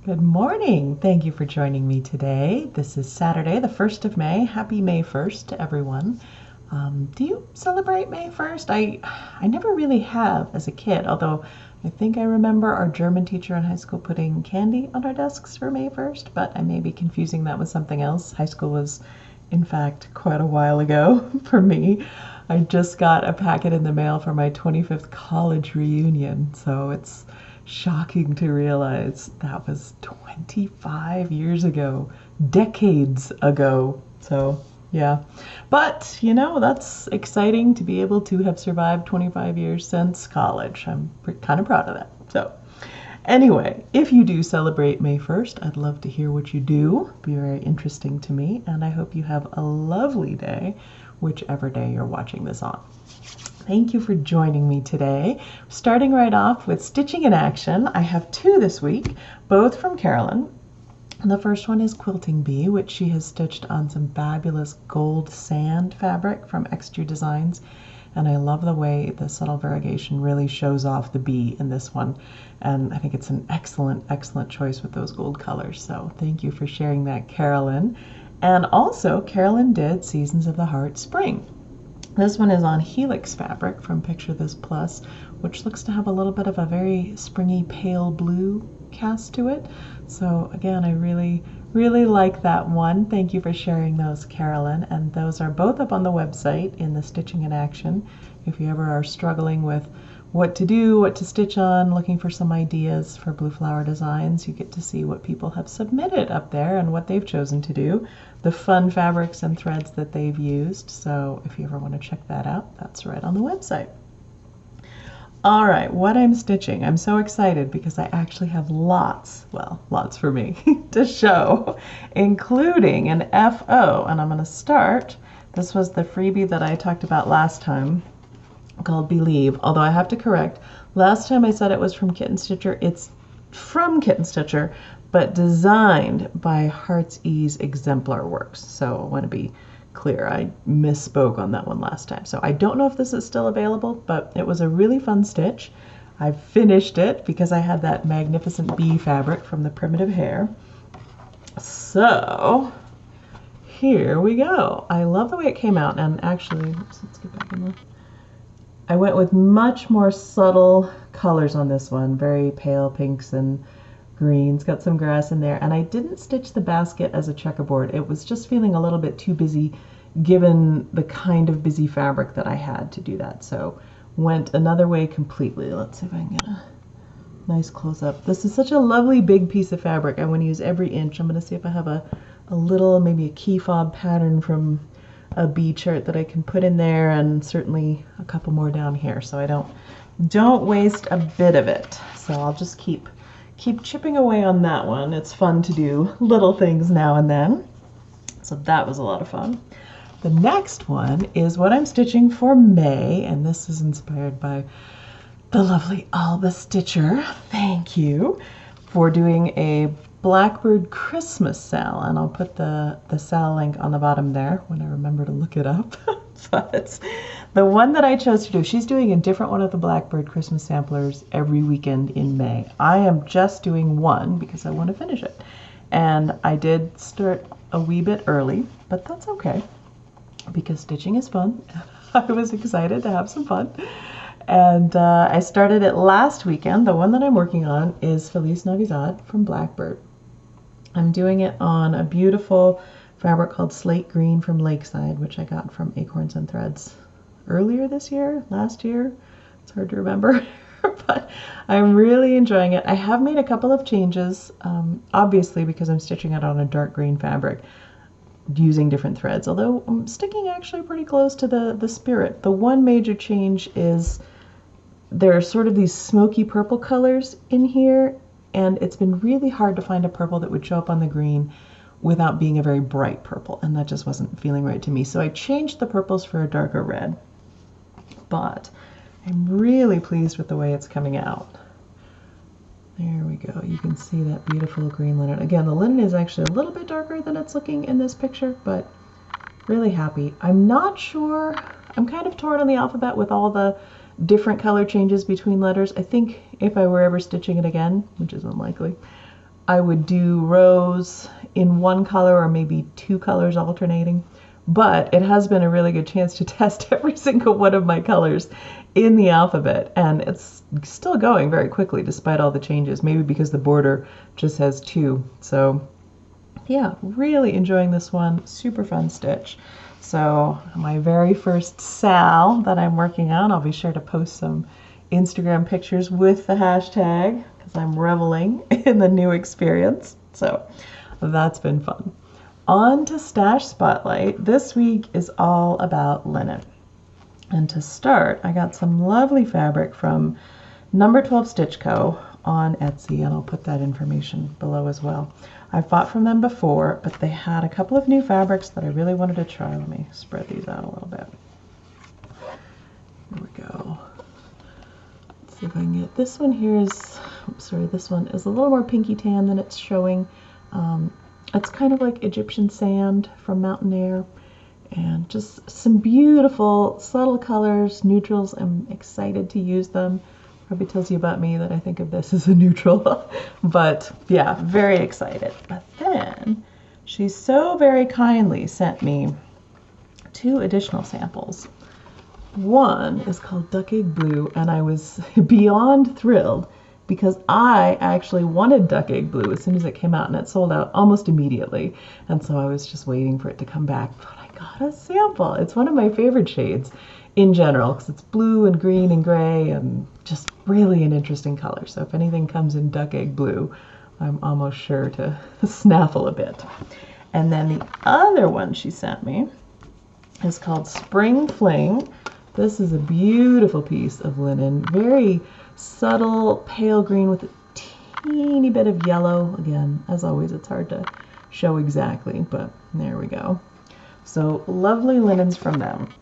Good morning. Thank you for joining me today. This is Saturday, the 1st of May. Happy May 1st to everyone. Do you celebrate May 1st? I never really have as a kid, although I think I remember our German teacher in high school putting candy on our desks for May 1st, but I may be confusing that with something else. High school was, in fact, quite a while ago for me. I just got a packet in the mail for my 25th college reunion, so it's shocking to realize that was 25 years ago, decades ago. So, yeah. But, that's exciting to be able to have survived 25 years since college. I'm kind of proud of that. So, anyway, if you do celebrate May 1st, I'd love to hear what you do. It'd be very interesting to me, and I hope you have a lovely day, whichever day you're watching this on. Thank you for joining me today. Starting right off with Stitching in Action. I have two this week, both from Carolyn. The first one is Quilting Bee, which she has stitched on some fabulous gold sand fabric from Extra Designs. And I love the way the subtle variegation really shows off the bee in this one. And I think it's an excellent, excellent choice with those gold colors. So thank you for sharing that, Carolyn. And also, Carolyn did Seasons of the Heart Spring. This one is on Helix fabric from Picture This Plus, which looks to have a little bit of a very springy pale blue cast to it. So again, I really, really like that one. Thank you for sharing those, Carolyn. And those are both up on the website in the Stitching in Action. If you ever are struggling with what to do, what to stitch on, looking for some ideas for blue flower designs, you get to see what people have submitted up there and what they've chosen to do, the fun fabrics and threads that they've used. So if you ever want to check that out, that's right on the website. All right, what I'm stitching. I'm so excited because I actually have lots, well, lots for me, to show, including an FO. And I'm going to start, this was the freebie that I talked about last time, called Beelieve, although I have to correct. Last time I said it was from Kitten Stitcher. It's from Kitten Stitcher, but designed by Heart's Ease Exemplar Works. So I want to be clear. I misspoke on that one last time. So I don't know if this is still available, but it was a really fun stitch. I finished it because I had that magnificent bee fabric from the Primitive Hare. So here we go. I love the way it came out, and actually, let's get back in there. I went with much more subtle colors on this one, very pale pinks and greens, got some grass in there, and I didn't stitch the basket as a checkerboard. It was just feeling a little bit too busy given the kind of busy fabric that I had to do that. So went another way completely. Let's see if I can get a nice close up. This is such a lovely big piece of fabric. I want to use every inch. I'm going to see if I have a little, maybe a key fob pattern from a bee chart that I can put in there, and certainly a couple more down here, so I don't waste a bit of it. So I'll just keep chipping away on that one. It's fun to do little things now and then. So that was a lot of fun. The next one is what I'm stitching for May, and this is inspired by the lovely Alba Stitcher. Thank you for doing a Blackbird Christmas sale, and I'll put the sale link on the bottom there when I remember to look it up. But the one that I chose to do, she's doing a different one of the Blackbird Christmas samplers every weekend in May. I am just doing one because I want to finish it. And I did start a wee bit early, but that's okay because stitching is fun. I was excited to have some fun. And I started it last weekend. The one that I'm working on is Feliz Navidad from Blackbird. I'm doing it on a beautiful fabric called Slate Green from Lakeside, which I got from Acorns and Threads earlier this year, last year. It's hard to remember, but I'm really enjoying it. I have made a couple of changes, obviously because I'm stitching it on a dark green fabric using different threads, although I'm sticking actually pretty close to the spirit. The one major change is there are sort of these smoky purple colors in here, and it's been really hard to find a purple that would show up on the green without being a very bright purple, and that just wasn't feeling right to me. So I changed the purples for a darker red, but I'm really pleased with the way it's coming out. There we go. You can see that beautiful green linen. Again, the linen is actually a little bit darker than it's looking in this picture, but really happy. I'm not sure. I'm kind of torn on the alphabet with all the different color changes between letters. I think if I were ever stitching it again, which is unlikely, I would do rows in one color or maybe two colors alternating. But it has been a really good chance to test every single one of my colors in the alphabet, and it's still going very quickly despite all the changes, maybe because the border just has two. So yeah, really enjoying this one. Super fun stitch. So my very first sal that I'm working on, I'll be sure to post some Instagram pictures with the hashtag because I'm reveling in the new experience. So that's been fun. On to Stash Spotlight. This week is all about linen. And to start, I got some lovely fabric from Number 12 Stitch Co. on Etsy, and I'll put that information below as well. I've bought from them before, but they had a couple of new fabrics that I really wanted to try. Let me spread these out a little bit. Here we go. Let's see if I can get this one here is, sorry, this one is a little more pinky tan than it's showing. It's kind of like Egyptian sand from Mountain Air, and just some beautiful subtle colors, neutrals. I'm excited to use them. Probably tells you about me that I think of this as a neutral, but yeah, very excited. But then she so very kindly sent me 2 additional samples. One is called Duck Egg Blue, and I was beyond thrilled because I actually wanted Duck Egg Blue as soon as it came out, and it sold out almost immediately. And so I was just waiting for it to come back, but I got a sample. It's one of my favorite shades in general because it's blue and green and gray and just really an interesting color. So if anything comes in Duck Egg Blue, I'm almost sure to snaffle a bit. And then the other one she sent me is called Spring Fling. This is a beautiful piece of linen, very subtle pale green with a teeny bit of yellow. Again, as always, it's hard to show exactly, but there we go. So lovely linens from them.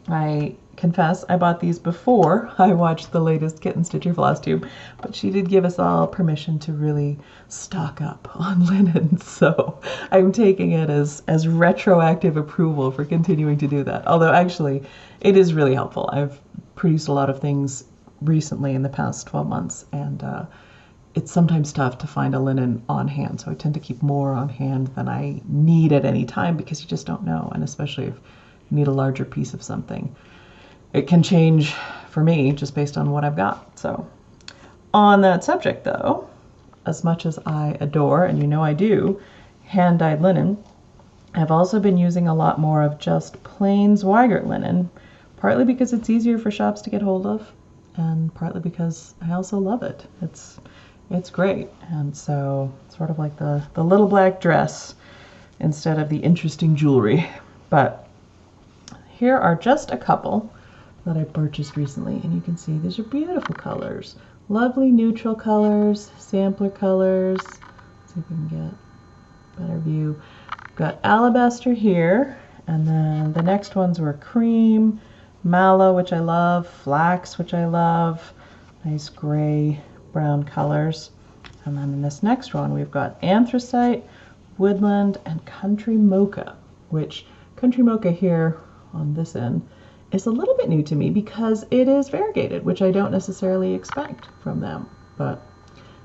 I confess I bought these before I watched the latest Kitten Stitcher Flosstube, but she did give us all permission to really stock up on linens, so I'm taking it as retroactive approval for continuing to do that. Although actually it is really helpful. I've produced a lot of things recently in the past 12 months, and it's sometimes tough to find a linen on hand, so I tend to keep more on hand than I need at any time because you just don't know, and especially if you need a larger piece of something. It can change for me just based on what I've got. So on that subject though, as much as I adore, and you know I do, hand-dyed linen, I've also been using a lot more of just plain Zweigart linen, partly because it's easier for shops to get hold of, and partly because I also love it. It's great. And so sort of like the little black dress instead of the interesting jewelry. But here are just a couple that I purchased recently, and you can see these are beautiful colors. Lovely neutral colors, sampler colors. Let's see if we can get a better view. We've got Alabaster here, and then the next ones were Cream, Mallow, which I love, Flax, which I love, nice gray, brown colors. And then in this next one, we've got Anthracite, Woodland, and Country Mocha, which Country Mocha here on this end is a little bit new to me because it is variegated, which I don't necessarily expect from them. But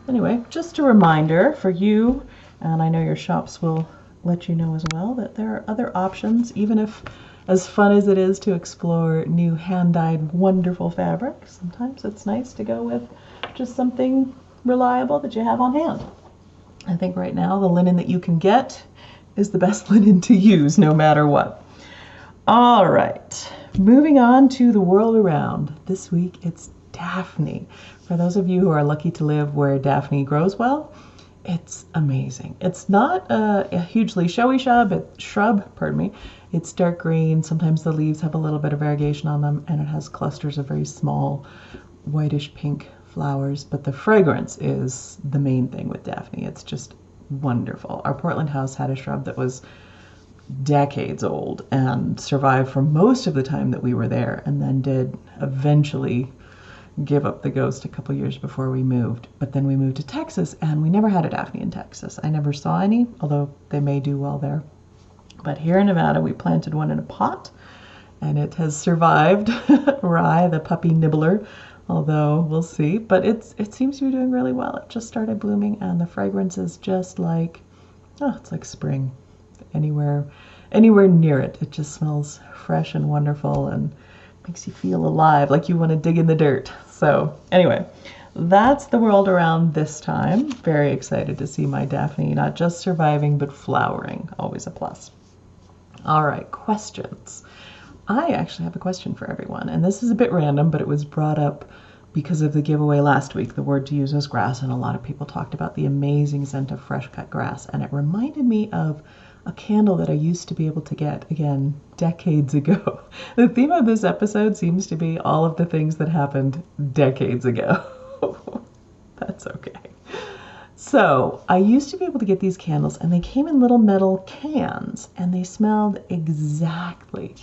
anyway, just a reminder for you, and I know your shops will let you know as well, that there are other options, even if as fun as it is to explore new hand-dyed wonderful fabrics, sometimes it's nice to go with just something reliable that you have on hand. I think right now the linen that you can get is the best linen to use no matter what. All right, moving on to the world around. This week it's Daphne. For those of you who are lucky to live where Daphne grows well, it's amazing. It's not a hugely showy shrub, pardon me. It's dark green. Sometimes the leaves have a little bit of variegation on them, and it has clusters of very small whitish pink flowers, but the fragrance is the main thing with Daphne. It's just wonderful. Our Portland house had a shrub that was decades old and survived for most of the time that we were there, and then did eventually give up the ghost a couple years before we moved. But then we moved to Texas, and we never had a Daphne in Texas. I never saw any, although they may do well there. But here in Nevada, we planted one in a pot, and it has survived. Rye, the puppy nibbler, although we'll see. But it seems to be doing really well. It just started blooming, and the fragrance is just like, oh, it's like spring. Anywhere near it, it just smells fresh and wonderful and makes you feel alive, like you want to dig in the dirt. So anyway, that's the world around this time. Very excited to see my Daphne not just surviving, but flowering. Always a plus. All right, questions. I actually have a question for everyone, and this is a bit random, but it was brought up because of the giveaway last week. The word to use was grass, and a lot of people talked about the amazing scent of fresh cut grass, and it reminded me of a candle that I used to be able to get, again, decades ago. The theme of this episode seems to be all of the things that happened decades ago. That's okay. So I used to be able to get these candles, and they came in little metal cans, and they smelled exactly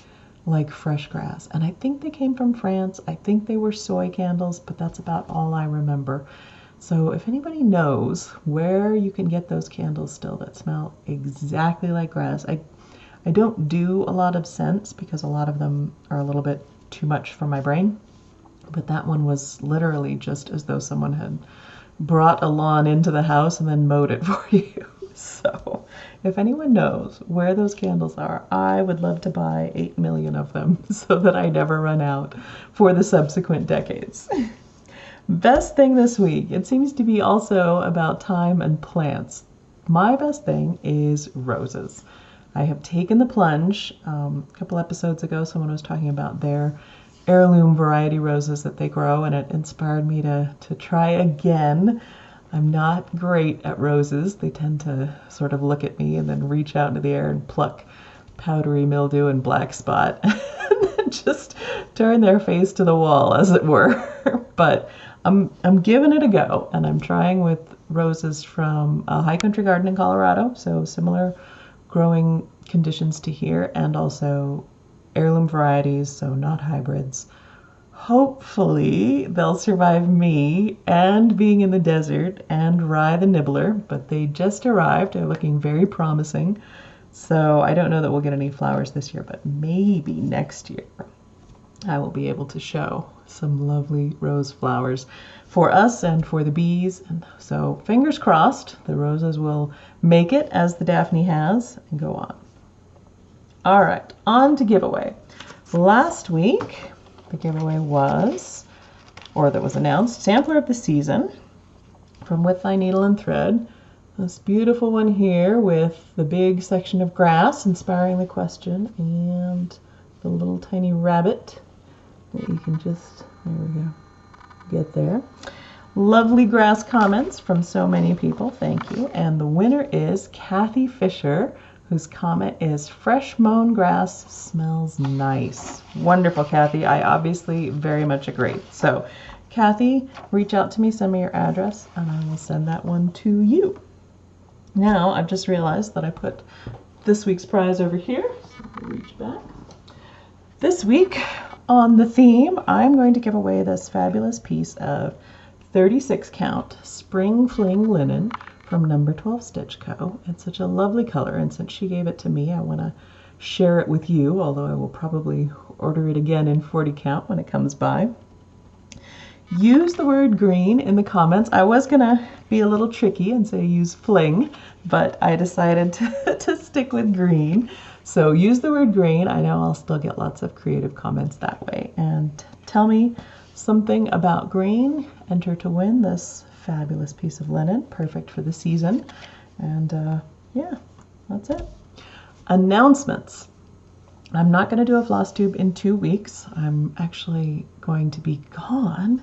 like fresh grass. And I think they came from France. I think they were soy candles, but that's about all I remember. So if anybody knows where you can get those candles still that smell exactly like grass, I don't do a lot of scents because a lot of them are a little bit too much for my brain. But that one was literally just as though someone had brought a lawn into the house and then mowed it for you. So if anyone knows where those candles are, I would love to buy 8 million of them so that I never run out for the subsequent decades. Best thing this week. It seems to be also about time and plants. My best thing is roses. I have taken the plunge. A couple episodes ago, someone was talking about their heirloom variety roses that they grow, and it inspired me to try again. I'm not great at roses. They tend to sort of look at me and then reach out into the air and pluck powdery mildew and black spot and then just turn their face to the wall, as it were. But I'm giving it a go, and I'm trying with roses from a high country garden in Colorado, so similar growing conditions to here, and also heirloom varieties, so not hybrids. Hopefully they'll survive me and being in the desert and Rye the nibbler, but they just arrived. They're looking very promising. So I don't know that we'll get any flowers this year, but maybe next year I will be able to show some lovely rose flowers for us and for the bees. And so fingers crossed the roses will make it as the Daphne has and go on. All right, on to giveaway. Last week, the giveaway was, or that was announced, Sampler of the Season from With Thy Needle and Thread. This beautiful one here with the big section of grass inspiring the question, and the little tiny rabbit that you can just, there we go, get there. Lovely grass comments from so many people, thank you. And the winner is Kathy Fisher, whose comment is, fresh mown grass smells nice. Wonderful, Kathy. I obviously very much agree. So, Kathy, reach out to me, send me your address, and I will send that one to you. Now, I've just realized that I put this week's prize over here. So reach back. This week, on the theme, I'm going to give away this fabulous piece of 36 count spring fling linen from Number 12 Stitch Co. It's such a lovely color, and since she gave it to me, I want to share it with you, although I will probably order it again in 40 count when it comes by. Use the word green in the comments. I was going to be a little tricky and say use fling, but I decided to stick with green. So use the word green. I know I'll still get lots of creative comments that way. And tell me something about green. Enter to win this fabulous piece of linen, perfect for the season. And yeah, that's it. Announcements. I'm not going to do a Flosstube in 2 weeks. I'm actually going to be gone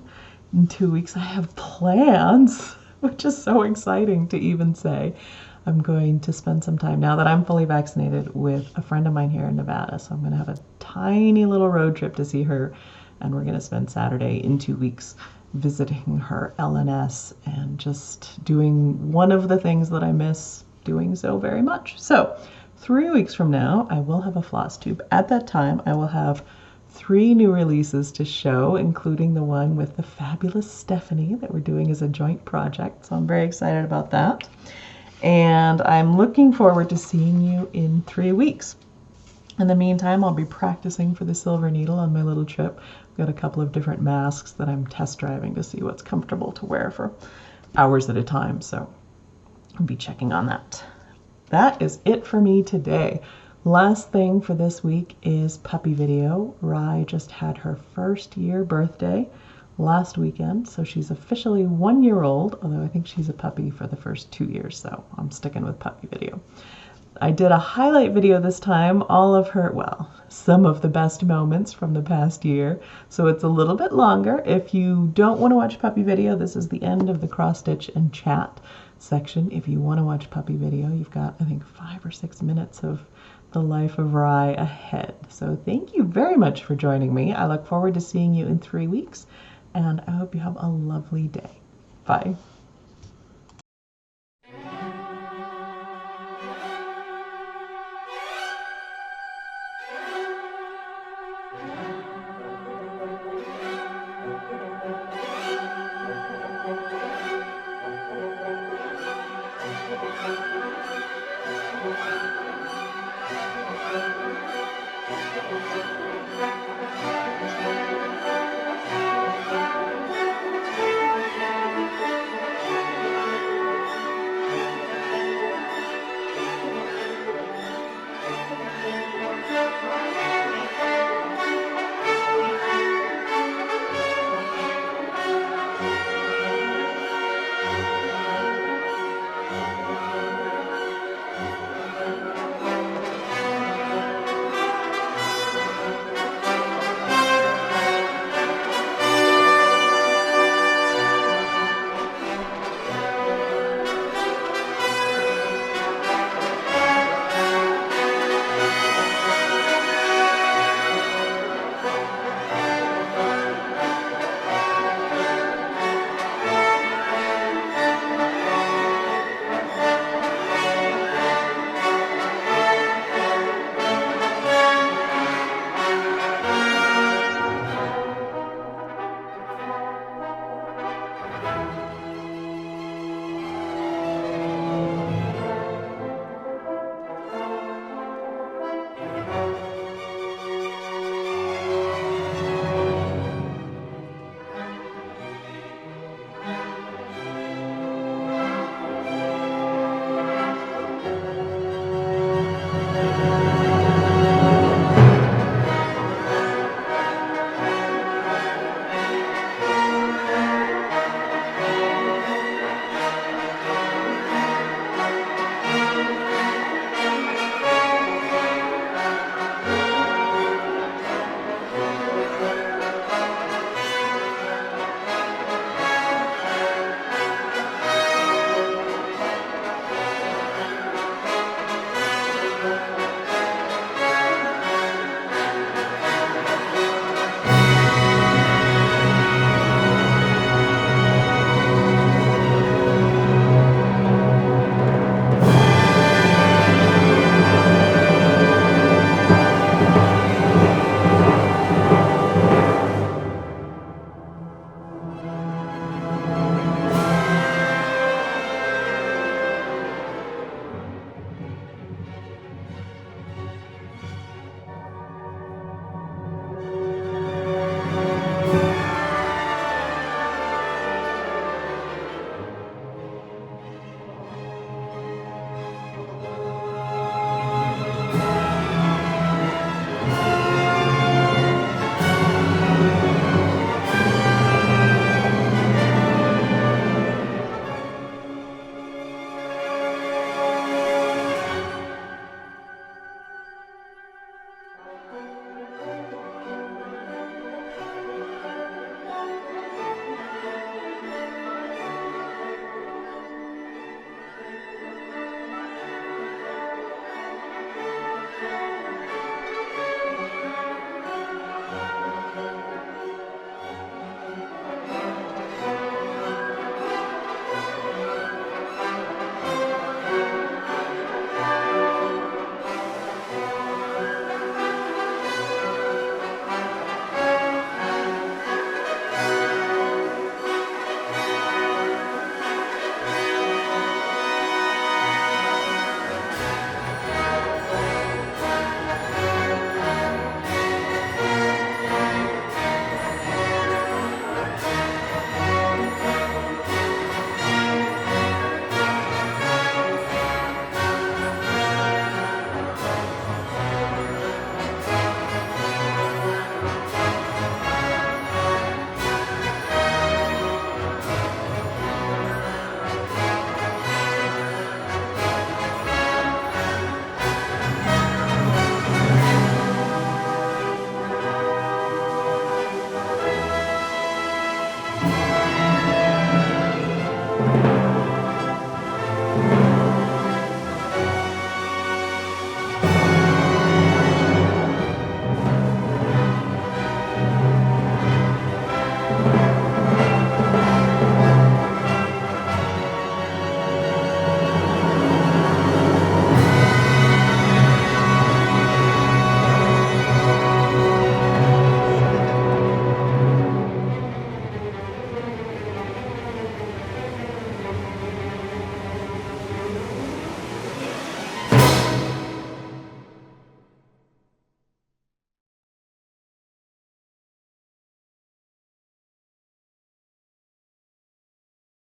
in 2 weeks. I have plans, which is so exciting to even say. I'm going to spend some time, now that I'm fully vaccinated, with a friend of mine here in Nevada. So I'm going to have a tiny little road trip to see her, and we're going to spend Saturday in 2 weeks visiting her LNS and just doing one of the things that I miss doing so very much. So 3 weeks from now, I will have a Flosstube. At that time, I will have 3 new releases to show, including the one with the fabulous Stephanie that we're doing as a joint project. So I'm very excited about that. And I'm looking forward to seeing you in 3 weeks. In the meantime, I'll be practicing for the silver needle on my little trip. I'm got a couple of different masks that I'm test driving to see what's comfortable to wear for hours at a time, so I'll be checking on that. That is it for me today. Last thing for this week is puppy video. Rye just had her first year birthday last weekend, so she's officially 1 year old, although I think she's a puppy for the first 2 years, so I'm sticking with puppy video. I did a highlight video this time, all of her, well, some of the best moments from the past year, so it's a little bit longer. If you don't want to watch puppy video, this is the end of the cross stitch and chat section. If you want to watch puppy video, you've got, I think, 5 or 6 minutes of the Life of Rye ahead. So thank you very much for joining me. I look forward to seeing you in 3 weeks, and I hope you have a lovely day. Bye.